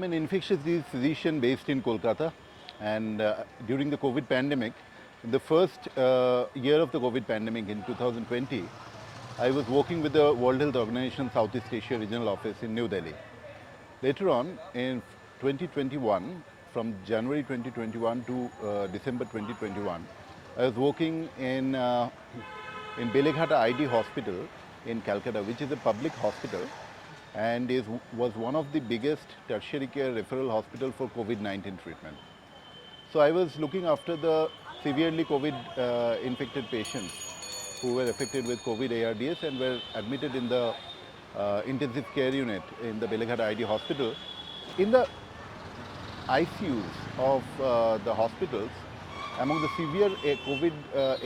I'm an infectious disease physician based in Kolkata, and during the COVID pandemic, in the first year of the COVID pandemic in 2020, I was working with the World Health Organization Southeast Asia Regional Office in New Delhi. Later on, in 2021, from January 2021 to December 2021, I was working in Beleghata ID Hospital in Calcutta, which is a public hospital and was one of the biggest tertiary care referral hospital for COVID-19 treatment. So I was looking after the severely COVID infected patients who were affected with COVID ARDS and were admitted in the intensive care unit in the Beleghata ID Hospital. In the ICUs of the hospitals, among the severe COVID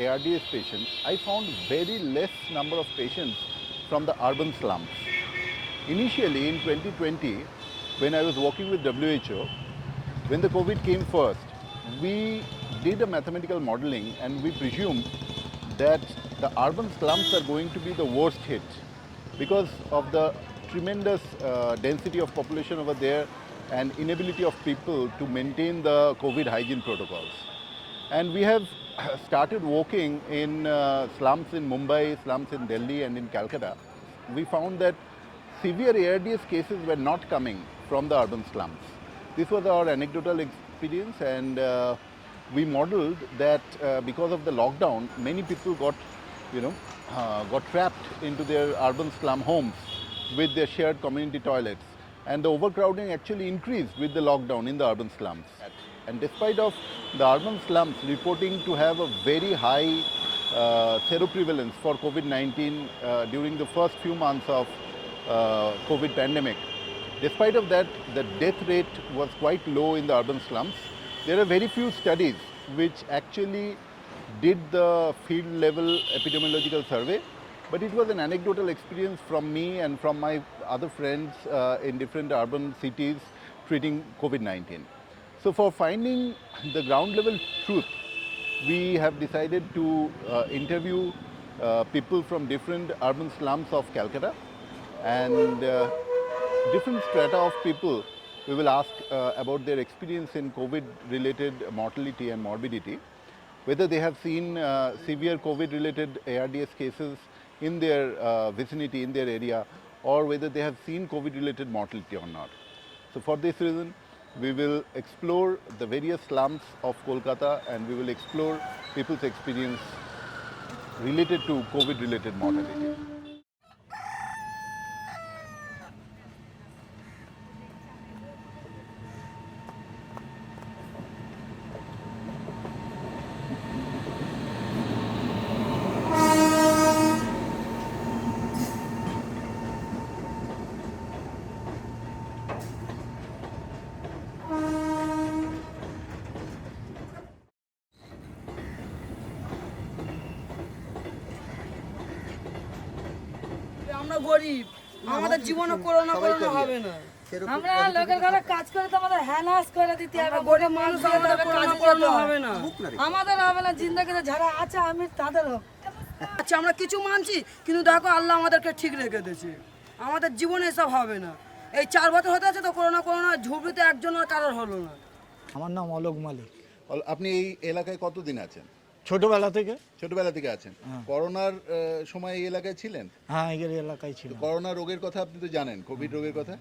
ARDS patients, I found very less number of patients from the urban slums. Initially in 2020, when I was working with WHO, when the COVID came first, we did a mathematical modeling and we presumed that the urban slums are going to be the worst hit because of the tremendous density of population over there and inability of people to maintain the COVID hygiene protocols. And we have started working in slums in Mumbai, slums in Delhi and in Calcutta. We found that severe ARDS cases were not coming from the urban slums. This was our anecdotal experience, and we modeled that because of the lockdown, many people got trapped into their urban slum homes with their shared community toilets. And the overcrowding actually increased with the lockdown in the urban slums. And despite of the urban slums reporting to have a very high seroprevalence for COVID-19 during the first few months of COVID pandemic, despite of that, the death rate was quite low in the urban slums. There are very few studies which actually did the field level epidemiological survey, but it was an anecdotal experience from me and from my other friends in different urban cities treating COVID-19. So for finding the ground level truth, we have decided to interview people from different urban slums of Calcutta, and different strata of people. We will ask about their experience in COVID-related mortality and morbidity, whether they have seen severe COVID-related ARDS cases in their vicinity, in their area, or whether they have seen COVID-related mortality or not. So for this reason, we will explore the various slums of Kolkata and we will explore people's experience related to COVID-related mortality. আমরা গরিব, আমাদের জীবনে corona হবে না। আমরা লোকের ঘরে কাজ করে তো আমাদের হ্যানাস করে দিতে হবে। গরিব মানুষ আমাদের কাজ করতে হবে না, আমাদের হবে না। জিন্দেগিতে যারা আছে আমি তাদের হোক। আচ্ছা আমরা কিছু মানছি, কিন্তু দেখো আল্লাহ আমাদেরকে ঠিক রেখে দিয়েছে। আমাদের জীবনে এসব হবে না। এই 4 বছর হতে আছে তো করোনা ঝুবড়িতে একজনের কারোর হলো না। আমার নাম অলোক মালিক। আপনি এই এলাকায় কতদিন আছেন? ছোটবেলা থেকে আছেন। করোনার সময় এই এলাকায় ছিলেন? হ্যাঁ, এই এলাকায় ছিলাম। করোনা রোগের কথা আপনি তো জানেন, কোভিড রোগের কথা।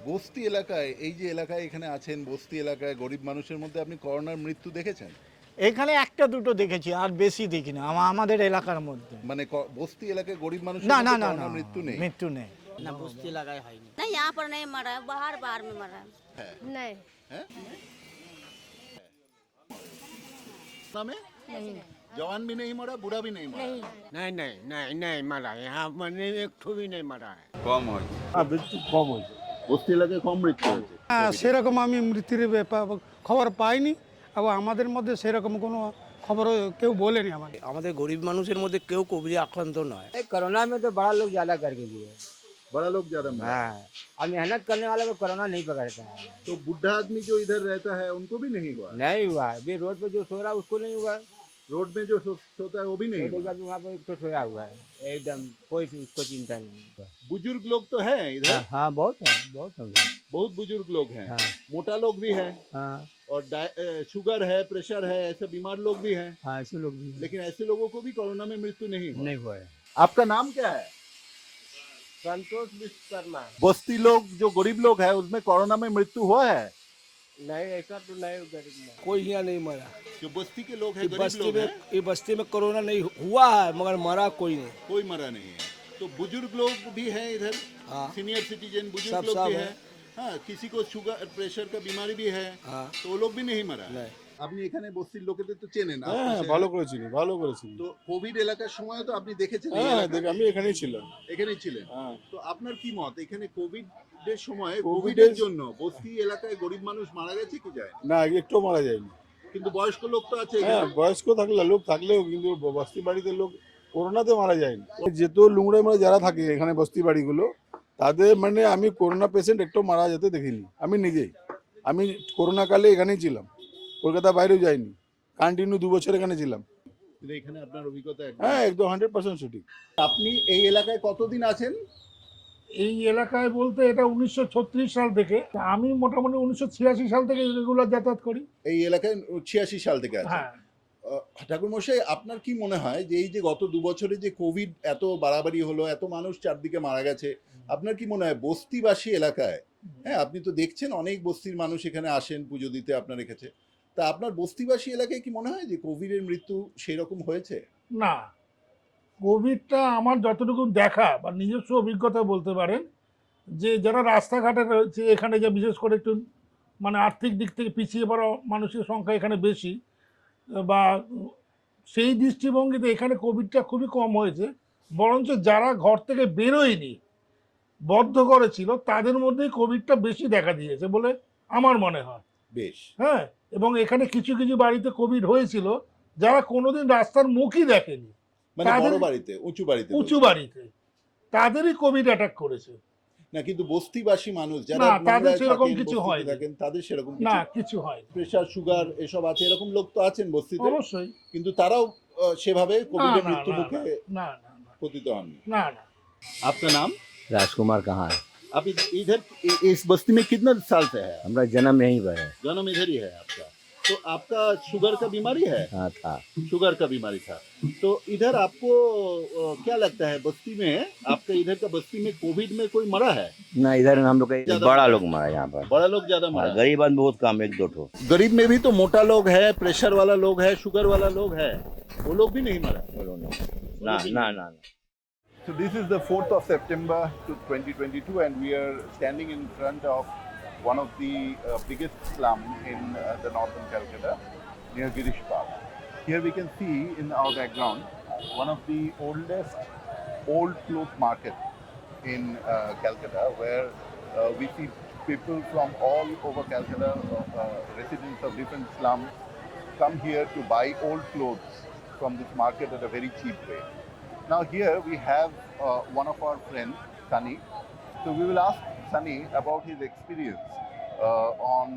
বস্তি এলাকায়, এই যে এলাকায় এখানে আছেন, বস্তি এলাকায় গরিব মানুষের মধ্যে আপনি করোনার মৃত্যু দেখেছেন? এখানে একটা দুটো দেখেছি, আর বেশি দেখি না আমাদের এলাকার মধ্যে। মানে বস্তি এলাকায় গরিব মানুষের না মৃত্যু নেই। ना बस्ती इलाकाয় হয়নি। नहीं यहाँ पर नहीं मरा है, बाहर में मरा है। नहीं नहीं, जवान भी नहीं मरा, बूढ़ा भी नहीं मरा? नहीं मरा है, यहाँ मरने एक ठो भी नहीं मरा है। কম হয়েছে? মৃত্যু কম হয়েছে, বস্তি এলাকায় কম মৃত্যু হয়েছে। সেরকম আমি মৃত্যুর খবর পাইনি এবং আমাদের মধ্যে সেরকম কোনো খবর কেউ বলেনি। আমাদের গরিব মানুষের মধ্যে কেউ কোভিডে আক্রান্ত নয়। कोरोना में तो बड़ा लोग ज्यादा करके दिए। बड़ा लोग ज्यादा मरा। हाँ, और मेहनत करने वाले को कोरोना नहीं पकड़ता है। तो बुढ़ा आदमी जो इधर रहता है उनको भी नहीं हुआ? नहीं हुआ, अभी रोड पे जो सो रहा है उसको नहीं हुआ। रोड में जो सोता है वो भी नहीं रोड मरा। का भी वहाँ पर एक तो सोया हुआ है एकदम, कोई उसको चिंता नहीं। बुजुर्ग लोग तो है इधर, हाँ हाँ, बहुत है, बहुत होंगे। बहुत बुजुर्ग लोग हैं, हाँ मोटा लोग भी हैं, हाँ और शुगर है, प्रेशर है, ऐसे बीमार लोग भी हैं, हाँ, ऐसे लोग भी हैं। लेकिन ऐसे लोगों को भी कोरोना में मृत्यु नहीं हुआ। नहीं हुआ है। आपका नाम क्या है? संतोष विश्वकर्मा। बस्ती लोग जो गरीब लोग हैं उसमें कोरोना में मृत्यु हुआ है? नहीं, ऐसा तो नहीं गरीब में। कोई यहाँ नहीं मरा। जो बस्ती के लोग हैं, ये गरीब बस्ती लोग में हैं, ये बस्ती में कोरोना नहीं हुआ है, मगर मरा कोई नहीं। कोई मरा नहीं है। तो बुजुर्ग लोग भी हैं इधर, हाँ। सीनियर सिटीजन बुजुर्ग सब लोग भी है। हैं, हाँ, किसी को शुगर प्रेशर का बीमारी भी है, हाँ। তো वो लोग भी नहीं मरा। नहीं। আপনি এখানে বস্তির লোকেদের তো চেনেন, হ্যাঁ আশপাশে। ভালো করে চিনি, ভালো করে চিনি। তো কোভিড এলাকার সময় তো আপনি দেখেছেন এই হ্যাঁ এলাকা? দেখ, আমি এখানেই ছিলাম। এখানেই ছিলেন। হ্যাঁ তো আপনার কি মত, এখানে কোভিডের সময় কোভিডের কোভিডের জন্য বস্তি এলাকায় গরিব মানুষ মারা গেছে কি যায়? না, একটু মারা যায়নি। কিন্তু বয়স্ক লোক তো আছে হ্যাঁ এখানে। বয়স্ক থাকলে লোক থাকলেও কিন্তু বস্তি বাড়িতে লোক করোনাতে মারা যায়নি। যেহেতু লুংড়ে মানে যারা থাকে এখানে বস্তি বাড়িগুলো, তাদের মানে আমি করোনা পেশেন্ট একটু মারা যেতে দেখিনি আমি নিজেই। আমি করোনা কালে এখানেই ছিলাম, কলকাতা বাইরেও যাইনি, কন্টিনিউ 2 বছর এখানে ছিলাম। কিন্তু এখানে আপনার অভিজ্ঞতা একদম। হ্যাঁ একদম 100% সঠিক। আপনি এই এলাকায় কতদিন আছেন? এই এলাকায় বলতে এটা 1936 সাল থেকে, আমি মোটামুটি 1986 সাল থেকে রেগুলার যাতায়াত করি। এই এলাকায় 86 সাল থেকে আছেন। হ্যাঁ, ঠাকুর মশাই, আপনার কি মনে হয় যে এই যে গত 2 বছরে যে কোভিড এত বাড়াবাড়ি হলো, এত মানুষ চারদিকে মারা গেছে, আপনার কি মনে হয় বস্তিবাসী এলাকায়, হ্যাঁ আপনি তো দেখছেন অনেক বস্তির মানুষ এখানে আসেন পুজো দিতে আপনার কাছে, তা আপনার বস্তিবাসী এলাকায় কি মনে হয় যে কোভিডের মৃত্যু সেই রকম হয়েছে? না, কোভিডটা আমার যতটুকু দেখা বা নিজস্ব অভিজ্ঞতা বলতে পারেন যে যারা রাস্তাঘাটে রয়েছে এখানে, যে বিশেষ করে একটু মানে আর্থিক দিক থেকে পিছিয়ে পড়া মানুষের সংখ্যা এখানে বেশি, বা সেই দৃষ্টিভঙ্গিতে এখানে কোভিডটা খুবই কম হয়েছে। বরঞ্চ যারা ঘর থেকে বেরোয়নি, বদ্ধ করেছিল, তাদের মধ্যেই কোভিডটা বেশি দেখা দিয়েছে বলে আমার মনে হয়। বেশ। হ্যাঁ, এবং এখানে কিছু কিছু বাড়িতে কোভিড হয়েছিল যারা কোনোদিন রাস্তার মুখই দেখেনি, মানে তাদের- বড় বাড়িতে, উঁচু বাড়িতে, তাদেরই কোভিড অ্যাটাক করেছে। না, কিন্তু বস্তিবাসী মানুষ যারা না, তাদের নোংরায় সেরকম থাকেন, কিছু বস্তিতে হয়নি। থাকেন, তাদের সেরকম না, কিছু হয়নি। প্রেসার সুগার এসব আছে, এরকম লোক তো আছেন বস্তিতে, অবশ্যই। কিন্তু তারাও সেভাবে না কোভিডের না মৃত্যু না মুখে না না না পতিত হননি। না না। आपका नाम? राजकुमार कहाँ है? आप इधर इस बस्ती में कितना साल से है? हमारा जन्म यहीं पर है। जन्म इधर ही है आपका। तो आपका शुगर का बीमारी है? हाँ था। शुगर का बीमारी था। तो इधर आपको क्या लगता है बस्ती में, आपका इधर का बस्ती में कोविड में कोई मरा है? ना, इधर हम लोग का ज्यादा बड़ा लोग मरा यहाँ पर। बड़ा लोग ज्यादा मरा है। गरीब आदमी बहुत कम, 1-2 ठो। गरीब में भी तो मोटा लोग है, प्रेशर वाला लोग है, शुगर वाला लोग है, वो लोग भी नहीं मरा। ना ना ना। So this is the 4th of September to 2022 and we are standing in front of one of the biggest slum in the northern Calcutta near Girish Park. Here we can see in our background one of the oldest old clothes market in Calcutta, where we see people from all over Calcutta, residents of different slums, come here to buy old clothes from this market at a very cheap rate. Now here we have one of our friends, Sunny. So we will ask Sunny about his experience on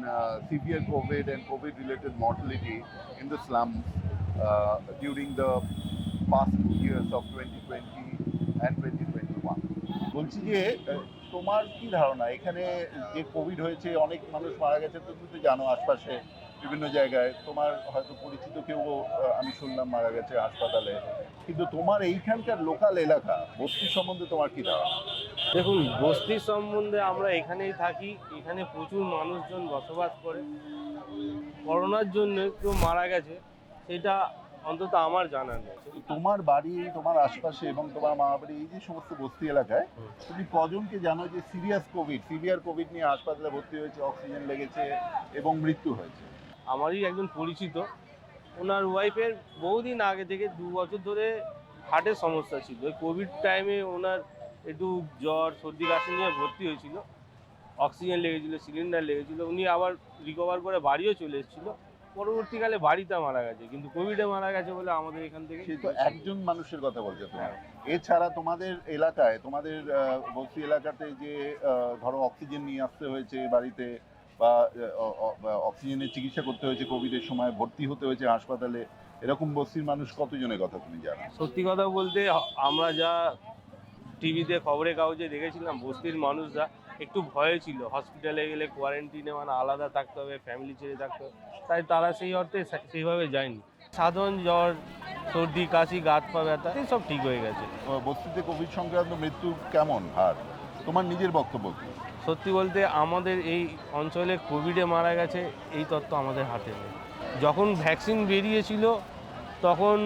severe COVID and COVID-related mortality in the slums during the past 2 years of 2020 and 2021. বলছি যে তোমার কি ধারণা, এখানে যে Covid হয়েছে অনেক মানুষ মারা গেছে, তো তুমি তো জানো আশপাশে বিভিন্ন জায়গায় তোমার হয়তো পরিচিত কেউ আমি শুনলাম মারা গেছে হাসপাতালে, কিন্তু তোমার এইখানকার লোকাল এলাকা বস্তি সম্বন্ধে তোমার কি ধারণা? দেখুন, বস্তির সম্বন্ধে আমরা এখানেই থাকি, এখানে প্রচুর মানুষজন বসবাস করে। করোনার জন্য কেউ মারা গেছে সেটা অন্তত আমার জানা নেই। তোমার বাড়ি, তোমার আশপাশে এবং তোমার মা বাড়ি, এই যে সমস্ত বস্তি এলাকায় তুমি কজনকে জানো যে সিভিয়ার কোভিড নিয়ে হাসপাতালে ভর্তি হয়েছে, অক্সিজেন লেগেছে এবং মৃত্যু হয়েছে? আমারই একজন পরিচিত, ওনার ওয়াইফের বহুদিন আগে থেকে 2 বছর ধরে হার্টের সমস্যা ছিল। ওই কোভিড টাইমে ওনার একটু জ্বর সর্দি কাশি নিয়ে ভর্তি হয়েছিল, অক্সিজেন লেগেছিলো, সিলিন্ডার লেগেছিলো, উনি আবার রিকভার করে বাড়িও চলে এসেছিলো। পরবর্তীকালে বাড়িতে মারা গেছে, কিন্তু কোভিডে মারা গেছে বলে আমাদের এখান থেকে। সে তো একজন মানুষের কথা বলছো তোমার। এছাড়া তোমাদের এলাকায়, তোমাদের বস্তি এলাকাতে যে ধরো অক্সিজেন নিয়ে আসতে হয়েছে বাড়িতে, বা অক্সিজেনের চিকিৎসা করতে হয়েছে কোভিডের সময়, ভর্তি হতে হয়েছে হাসপাতালে, এরকম বস্তির মানুষ কতজনের কথা তুমি জানো? সত্যি কথা বলতে আমরা যা টিভিতে খবরের কাগজে দেখেছিলাম, বস্তির মানুষরা একটু ভয়ে ছিল। হসপিটালে গেলে কোয়ারেন্টিনে মানে আলাদা থাকতে হবে, ফ্যামিলি ছেড়ে থাকতে হবে, তাই তারা সেই অর্থে সেইভাবে যায়নি। সাধারণ জ্বর, সর্দি, কাশি, গা হাত পা ব্যথা সব ঠিক হয়ে গেছে। বস্তিতে কোভিড সংক্রান্ত মৃত্যু কেমন হার? তোমার নিজের বক্তব্য কি? সত্যি বলতে আমাদের এই অঞ্চলে কোভিডে মারা গেছে এই তথ্য আমাদের হাতে নেই। যখন ভ্যাকসিন বেরিয়েছিল তখন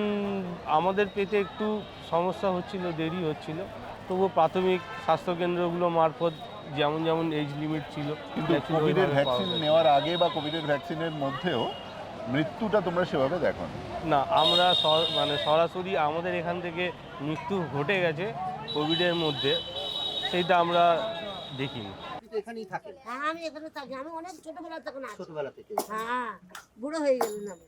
আমাদের পেতে একটু সমস্যা হচ্ছিল, দেরি হচ্ছিল, তবুও প্রাথমিক স্বাস্থ্যকেন্দ্রগুলো মারফত যেমন যেমন এজ লিমিট ছিল, কিন্তু কোভিডের ভ্যাকসিন নেওয়ার আগে বা কোভিডের ভ্যাকসিনের মধ্যেও মৃত্যুটা তোমরা সেভাবে দেখো না। আমরা মানে সরাসরি আমাদের এখান থেকে মৃত্যু ঘটে গেছে কোভিডের মধ্যে, সেইটা আমরা দেখিনি। এখানেই থাকে? হ্যাঁ, আমি এখানে থাকি। আমি অনেক ছোটবেলা থেকে না, ছোটবেলা থেকে? হ্যাঁ, বুড়ো হয়ে গেলেন আমি।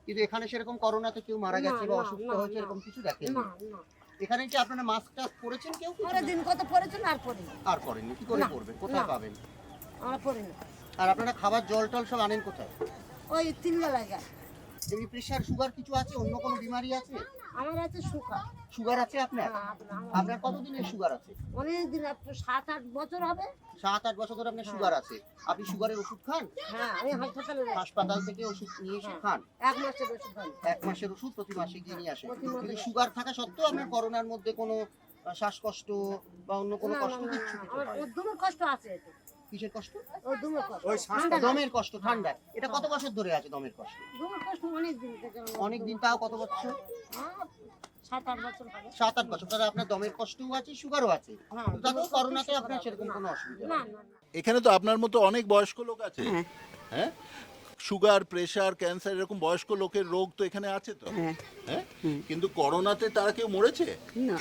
কিন্তু এখানে সেরকম করোনাতে কেউ মারা গেছে বা অসুস্থ হয়েছে এরকম কিছু দেখেন না না, এখানে কি আপনারা মাস্ক টাস্ক পরেছেন কেউ? আমরা দিন কত পড়েছেন আর পড়ি আর পরেননি? কি করে পড়বেন? কোথায় পাবেন? আমরা পড়ি না। আর আপনারা খাবার জল টল সব আনেন কোথায়? ওই 3 বেলা যায়। এমনি প্রেশার সুগার কিছু আছে? অন্য কোনো বিমারি আছে? আমার আছে সুগার। সুগার আছে আপনার? আপনার কতদিনের সুগার আছে? অনেক দিন, 7-8 বছর হবে। 7-8 বছর ধরে আপনার সুগার আছে। আপনি সুগারের ওষুধ খান? হ্যাঁ, আমি হাসপাতাল থেকে ওষুধ নিয়ে এসে খান? 1 মাসের ওষুধ খাই। 1 মাসের ওষুধ প্রতি মাসে গিয়ে নিয়ে আসেন। কিন্তু সুগার থাকা সত্ত্বেও আপনার করোনার মধ্যে কোনো শ্বাসকষ্ট বা অন্য কোনো কষ্ট কিচ্ছু কিছু আমার হয়? দমের কষ্ট আছে। কিসের কষ্ট? ওই দমের কষ্ট। দমের কষ্ট, ঠান্ডা। এটা কত বছর ধরে আছে দমের কষ্ট? দমের কষ্ট অনেক দিন থেকে। অনেক দিন, তাও কত বছর? 7-8 বছর হবে। 7-8 বছর। তাহলে আপনার দমের কষ্টও আছে, সুগারও আছে। হ্যাঁ, তাতেও করোনাতে আপনার সেরকম কোনো অসুবিধা না নেই। না। এখানে তো আপনার মতো অনেক বয়স্ক লোক আছে, হ্যাঁ? সুগার, প্রেশার, ক্যান্সার এরকম বয়স্ক লোকের রোগ তো এখানে আছে তো, হ্যাঁ? কিন্তু করোনাতে তারা কেউ মরেছে না।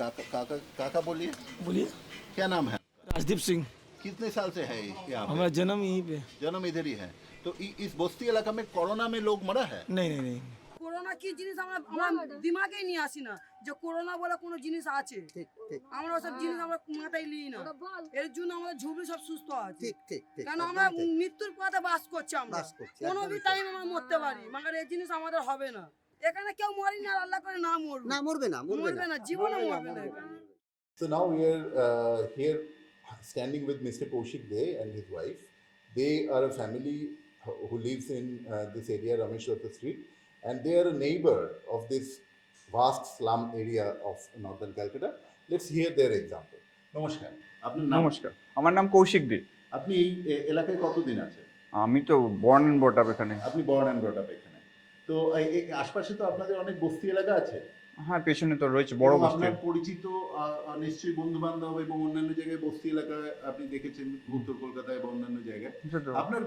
काका काका काका बोलिए। बोलिए। क्या नाम है? राजदीप सिंह। कितने साल से है यहाँ पे? हमारा जन्म यहीं पे। जन्म इधर ही है। तो इस बस्ती इलाका में कोरोना में लोग मरा है? नहीं नहीं नहीं। করোনা কি জিনিস আমরা দিমাগেই নিয়ে আসি না যে করোনা বলে কোনো জিনিস আছে। ঠিক ঠিক আমরা ওসব জিনিস আমরা মাথায় নিই না, এর জন্য আমাদের ঝুবড়ি সব সুস্থ আছে। ঠিক ঠিক ঠিক। কারণ আমরা মৃত্যুর পথে বাস করছি, আমরা বাস করছি, কোনো একদমই টাইম আমরা মরতে পারি, মাগার এই জিনিস আমাদের হবে না। এখানে কেউ মরি না, আল্লাহ করে না মরবে, না মরবে না, মরবে মরবে না। না, জীবনে মরবে না এখানে। So now we are here standing with Mr. Kaushik Dey and his wife. They are a family who lives in this area, Ramesh Datta Street, and they are a neighbor of this vast slum area of northern Calcutta. Let's hear their example. নমস্কার, আপনার নাম? নমস্কার, আমার নাম কৌশিক দে। আপনি এই এলাকায় কতদিন আছেন? আমি তো বর্ন অ্যান্ড ব্রট আপ এখানে। আপনি বর্ন অ্যান্ড ব্রট আপ এখানে। তো এই আশপাশে তো আপনাদের অনেক বস্তি এলাকা আছে। হ্যাঁ, পেছনে তো রয়েছে বড় এবং বস্তি। আপনার পরিচিত নিশ্চয়ই বন্ধু বান্ধব এবং অন্যান্য জায়গায় বস্তি এলাকায় আপনি দেখেছেন, উত্তর কলকাতায় বা অন্যান্য জায়গায়। আপনার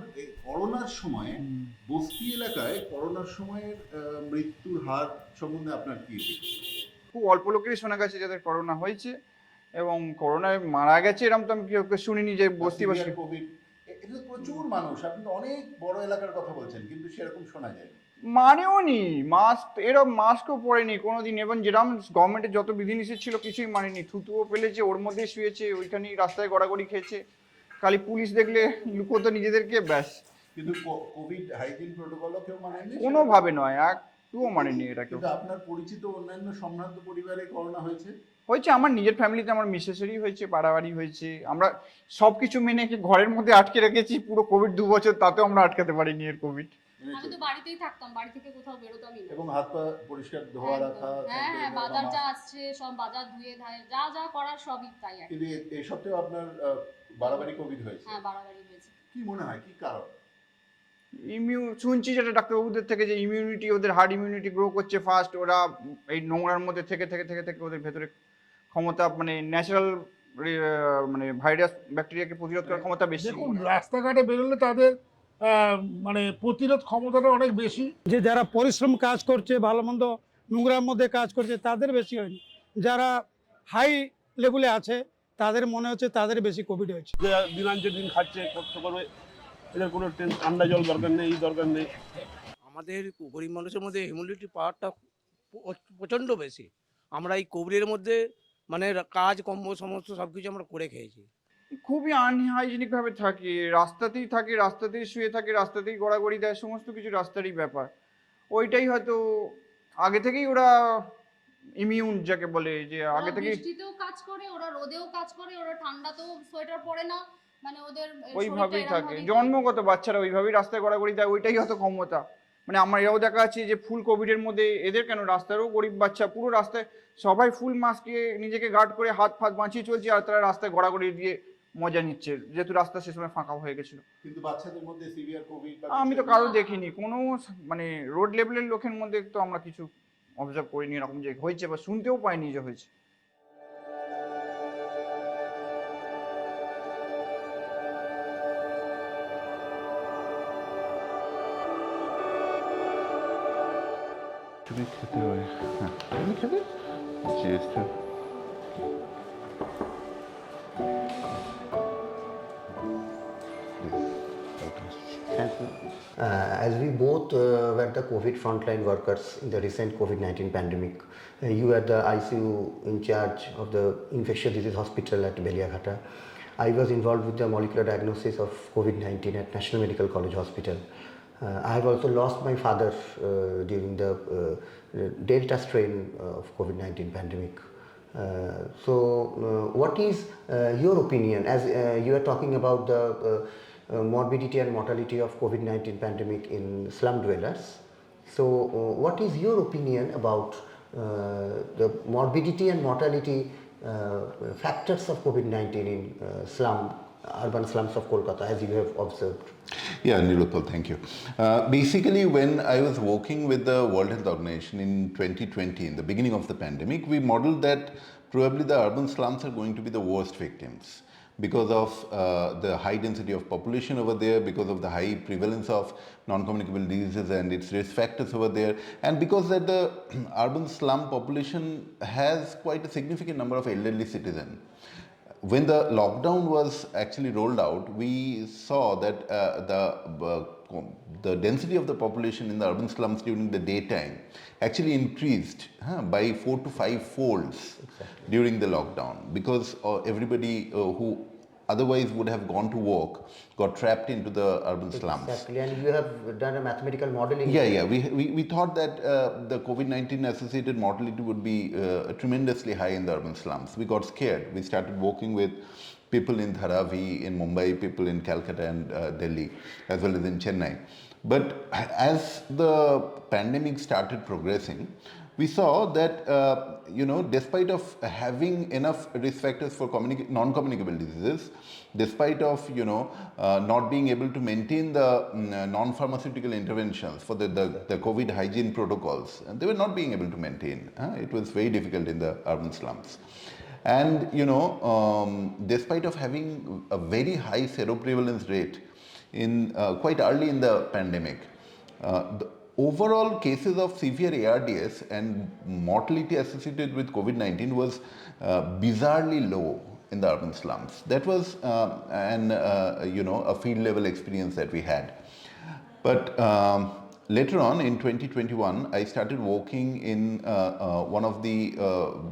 করোনার সময় বস্তি এলাকায় করোনার সময়ের মৃত্যুর হার সম্বন্ধে আপনার কি? খুব অল্প লোকেরই শোনা গেছে যাদের করোনা হয়েছে এবং করোনায় মারা গেছে, এরকম তো আমি কেউ শুনিনি যে বস্তিবাসী। কোভিড, এটা তো প্রচুর মানুষ, আপনি তো অনেক বড় এলাকার কথা বলছেন, কিন্তু সেরকম শোনা যায়। মানেও নি মাস্ক, এরকম মাস্কও পরেনি কোনোদিন, এবং যেরকম গভর্নমেন্টের যত বিধিনিষেধ ছিল কিছুই মানেনি। থুতুও ফেলেছে, ওর মধ্যে শুয়েছে, ওইখানেই রাস্তায় গড়াগড়ি খেয়েছে। খালি পুলিশ দেখলে লুকোতো নিজেদেরকে, ব্যাস। কিন্তু কোভিড হাইজিন প্রোটোকলও কেউ মানেনি? কোনোভাবে নয়, একটুও মানেনি এটা কেউ। কিন্তু আপনার পরিচিত অন্যান্য সম্ভ্রান্ত পরিবারে করোনা হয়েছে? হয়েছে, আমার নিজের ফ্যামিলিতে আমার মিসেসেরই হয়েছে, বাড়াবাড়ি হয়েছে। আমরা সব কিছু মেনে ঘরের মধ্যে আটকে রেখেছি পুরো কোভিড 2 বছর, তাতেও আমরা আটকাতে পারিনি এর কোভিড। আমি তো বাড়িতেই থাকতাম, বাড়ি থেকে কোথাও বেরোতামই না। এবং হাত পা পরিষ্কার ধোয়া রাখা। হ্যাঁ হ্যাঁ, বাজার যা আসছে সব বাজার ধুয়ে ধায় যা যা করার সবই তাই। কিন্তু এই সত্ত্বেও আপনার বাড়াবাড়ি কোভিড হয়েছে? হ্যাঁ, বাড়াবাড়ি হয়েছে। কি মনে হয় কি কারণ? শুনছি যেটা ডাক্তারবাবুদের থেকে, যে ইমিউনিটি, ওদের হার্ড ইমিউনিটি গ্রো করছে ফাস্ট। ওরা এই নোংরার মধ্যে থেকে থেকে থেকে থেকে ওদের ভেতরে ক্ষমতা, মানে ন্যাচারাল মানে ভাইরাস ব্যাকটেরিয়াকে প্রতিরোধ করার ক্ষমতা বেশি। দেখুন, রাস্তাঘাটে বেরোলে তাদের মানে প্রতিরোধ ক্ষমতাটা অনেক বেশি। যে যারা পরিশ্রম কাজ করছে, ভালো মন্দ নোংরার মধ্যে কাজ করছে, তাদের বেশি হয়নি। যারা হাই লেভেলে আছে তাদের মনে হচ্ছে তাদের বেশি কোভিড হয়েছে। দিনাঞ্চে দিন খাচ্ছে, কষ্ট করবে, এদের কোনো ঠান্ডা জল দরকার নেই, দরকার নেই। আমাদের গরিব মানুষের মধ্যে ইমিউনিটি পাওয়ারটা প্রচণ্ড বেশি। আমরা এই কোভিডের মধ্যে মানে কাজ কর্ম সমস্ত সব কিছু আমরা করে খেয়েছি। খুবই আনহাইজেনিক ভাবে থাকি, রাস্তাতেই থাকি, রাস্তাতেই শুয়ে থাকি, রাস্তাতেই গড়াগড়ি দেয়, সমস্ত কিছু রাস্তারই ব্যাপার। ওইটাই হয়তো আগে থেকেই ওরা ইমিউন যাকে বলে, যে আগে ওরা থেকেই বৃষ্টিতেও কাজ করে, ওরা রোদেও কাজ করে, ওরা ঠান্ডাতেও সোয়েটার পরে না, মানে ওদের শরীরটা ওইভাবেই এরকম থাকে, ভাবেই জন্মগত বাচ্চারা ওইভাবেই রাস্তায় গড়াগড়ি দেয়, ওইটাই হয়তো ক্ষমতা। মানে আমার এরাও দেখা যাচ্ছে যে ফুল কোভিডের মধ্যে এদের কেন রাস্তারও গরিব বাচ্চা পুরো রাস্তায় সবাই ফুল মাস্ক দিয়ে নিজেকে গার্ড করে হাত ফাত বাঁচিয়ে চলছে, আর তারা রাস্তায় গড়াগড়ি দিয়ে মজা নিচ্ছে, যেহেতু রাস্তা সে সময় ফাঁকা হয়ে গেছিল। কিন্তু বাচ্চাদের মধ্যে সিভিয়ার কোভিড আমি তো কারো দেখিনি কোনো, মানে রোড লেভেলের লোকের মধ্যে তো আমরা কিছু অবজার্ভ করিনি এরকম যে হয়েছে, বা শুনতেও পাইনি যে হয়েছে। তুমি খেতে হয়, হ্যাঁ তুমি খেতে চেয়েছ। As we both were the COVID frontline workers in the recent COVID-19 pandemic, you are the ICU in charge of the infectious disease hospital at Beliaghata. I was involved with the molecular diagnosis of COVID-19 at National Medical College Hospital. I have also lost my father during the Delta strain of COVID-19 pandemic. What is your opinion, as you are talking about the morbidity and mortality of COVID-19 pandemic in slum dwellers? So what is your opinion about the morbidity and mortality factors of COVID-19 in urban slums of Kolkata, as you have observed? Yeah, Nilotpal, thank you. Basically, when I was working with the World Health Organization in 2020, in the beginning of the pandemic, we modeled that probably the urban slums are going to be the worst victims because of the high density of population over there, because of the high prevalence of non-communicable diseases and its risk factors over there, and because that the urban slum population has quite a significant number of elderly citizens. When the lockdown was actually rolled out, we saw that the density of the population in the urban slums during the daytime actually increased by 4 to 5 folds during the lockdown, because everybody who otherwise would have gone to work got trapped into the urban slums. Exactly, and you have done a mathematical modeling. Yeah. We thought that the COVID-19 associated mortality would be tremendously high in the urban slums. We got scared. We started working with people in Dharavi, in Mumbai, people in Calcutta and Delhi, as well as in Chennai. But as the pandemic started progressing, we saw that despite of having enough risk factors for non-communicable diseases, despite of not being able to maintain the non-pharmaceutical interventions for the COVID hygiene protocols, and they were not being able to maintain. It was very difficult in the urban slums. And despite of having a very high seroprevalence rate in quite early in the pandemic, the overall cases of severe ARDS and mortality associated with COVID-19 was bizarrely low in the urban slums. That was a field level experience that we had. But later on in 2021, I started working in one of the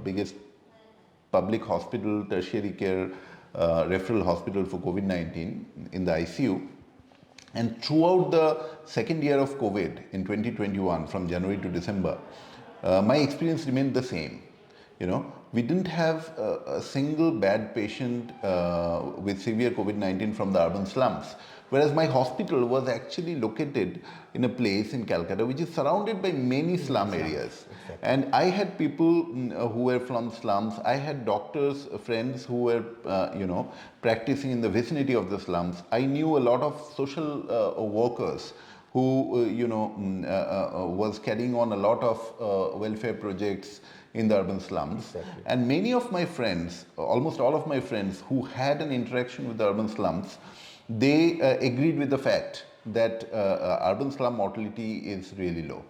biggest public hospital, tertiary care referral hospital for COVID-19 in the ICU. And throughout the second year of COVID in 2021, from January to December, my experience remained the same. We didn't have a single bad patient with severe COVID-19 from the urban slums, whereas my hospital was actually located in a place in Calcutta which is surrounded by many slum areas. And I had people who were from slums. I had doctors, friends who were practicing in the vicinity of the slums. I knew a lot of social workers who was carrying on a lot of welfare projects in the urban slums. Exactly. And many of my friends, almost all of my friends who had an interaction with the urban slums, they agreed with the fact that urban slum mortality is really low.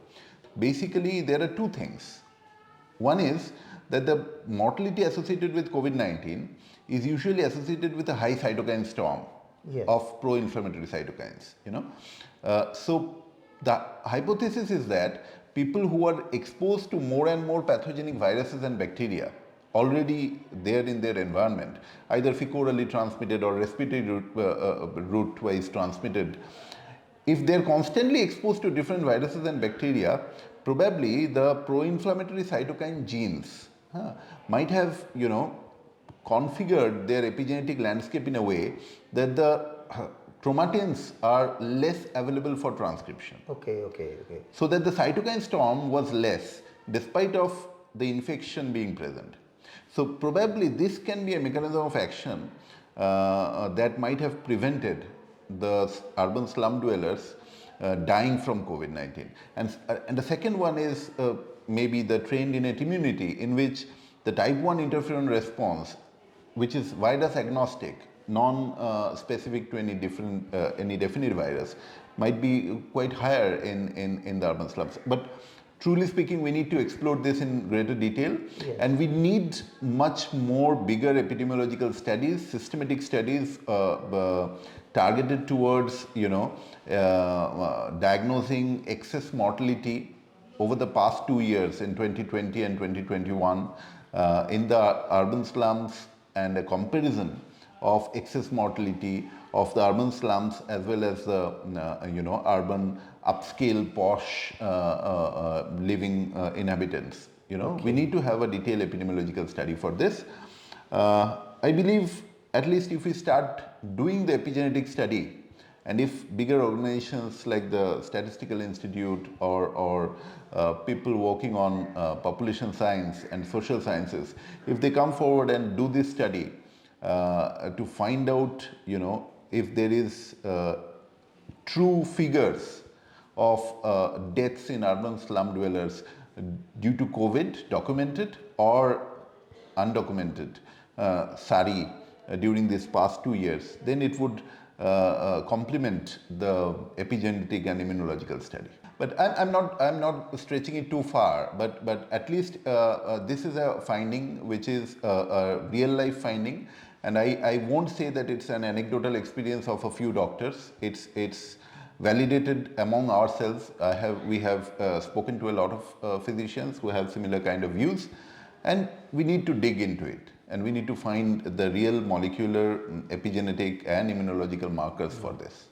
Basically, there are two things. One is that the mortality associated with COVID-19 is usually associated with a high cytokine storm of pro-inflammatory cytokines. So the hypothesis is that people who are exposed to more and more pathogenic viruses and bacteria already there in their environment, either fecally transmitted or respiratory route wise transmitted, if they're constantly exposed to different viruses and bacteria, probably the pro-inflammatory cytokine genes might have, configured their epigenetic landscape in a way that the chromatins are less available for transcription. Okay. So that the cytokine storm was less despite of the infection being present. So probably this can be a mechanism of action that might have prevented the urban slum dwellers dying from COVID-19. And the second one is maybe the trained innate immunity, in which the type 1 interferon response, which is virus agnostic, non-specific to any definite virus, might be quite higher in the urban slums. But truly speaking, we need to explore this in greater detail, and we need much more bigger epidemiological studies, systematic studies targeted towards diagnosing excess mortality over the past 2 years in 2020 and 2021 in the urban slums, and a comparison of excess mortality of the urban slums as well as the urban upscale posh living inhabitants. We need to have a detailed epidemiological study for this. I believe at least if we start doing the epigenetic study, and if bigger organizations like the Statistical Institute or people working on population science and social sciences, if they come forward and do this study to find out, if there is true figures of deaths in urban slum dwellers due to COVID, documented or undocumented, SARI, during these past 2 years, then it would complement the epigenetic and immunological study. But I'm not stretching it too far, but at least this is a finding which is a real life finding, and I won't say that it's an anecdotal experience of a few doctors. It's validated among ourselves. We have spoken to a lot of physicians who have similar kind of views, and we need to dig into it, and we need to find the real molecular, epigenetic and immunological markers for this.